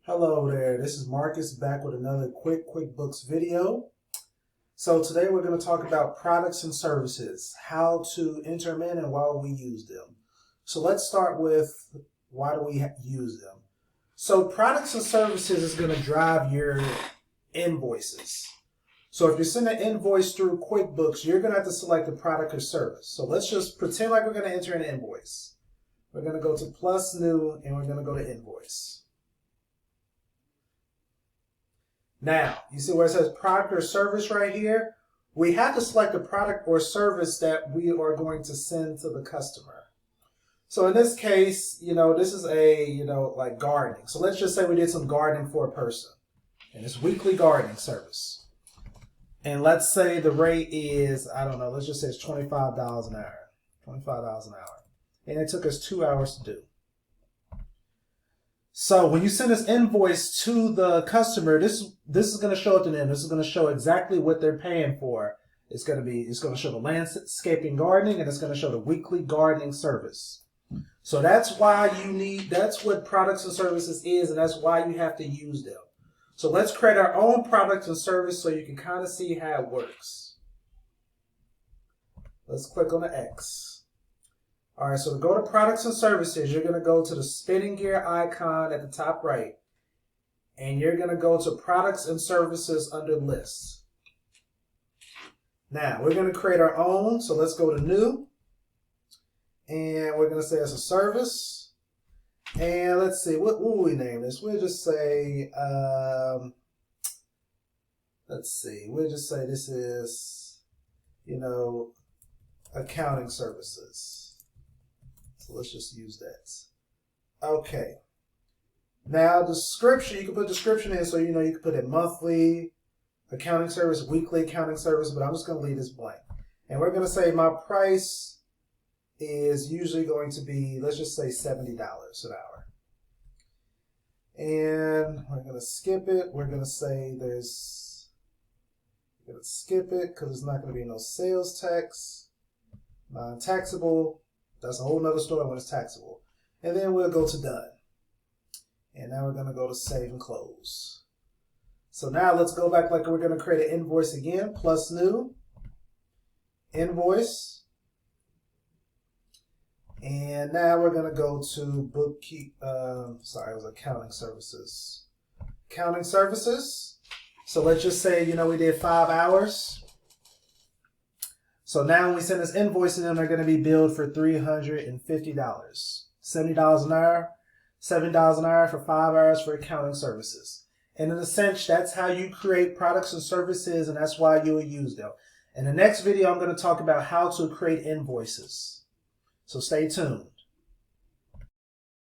Hello there, this is Marcus back with another quick QuickBooks video. So today we're going to talk about products and services, how to enter them in and why we use them. So let's start with why do we use them. So products and services is going to drive your invoices. So if you're sending an invoice through QuickBooks, you're going to have to select a product or service. So let's just pretend like we're going to enter an invoice. We're going to go to plus new and we're going to go to invoice. Now, you see where it says product or service right here? We have to select a product or service that we are going to send to the customer. So in this case, this is like gardening. So let's just say we did some gardening for a person. And it's weekly gardening service. And let's say the rate is, let's just say it's $25 an hour. $25 an hour. And it took us 2 hours to do. So when you send this invoice to the customer, this is going to show at the end. This is going to show exactly what they're paying for. It's going to show the landscaping gardening, and it's going to show the weekly gardening service. So that's why that's what products and services is, and that's why you have to use them. So let's create our own products and service so you can kind of see how it works. Let's click on the X. All right, so to go to products and services, you're going to go to the spinning gear icon at the top right, and you're going to go to products and services under lists. Now, we're going to create our own, so let's go to new, and we're going to say it's a service, and let's see, what will we name this? We'll just say, we'll just say this is, accounting services. So let's just use that. Okay. Now description, you can put description in, so you can put it monthly accounting service, weekly accounting service, but I'm just going to leave this blank. And we're going to say my price is usually going to be, let's just say $70 an hour. And we're going to skip it. We're going to say we're going to skip it because there's not going to be no sales tax, non-taxable. That's a whole nother story when it's taxable. And then we'll go to done. And now we're going to go to save and close. So now let's go back like we're going to create an invoice again. Plus new. Invoice. And now we're going to go to it was accounting services. Accounting services. So let's just say, we did 5 hours. So now when we send this invoice to them, they're going to be billed for $350. $70 an hour, $7 an hour for 5 hours for accounting services. And in a sense, that's how you create products and services, and that's why you will use them. In the next video, I'm going to talk about how to create invoices. So stay tuned.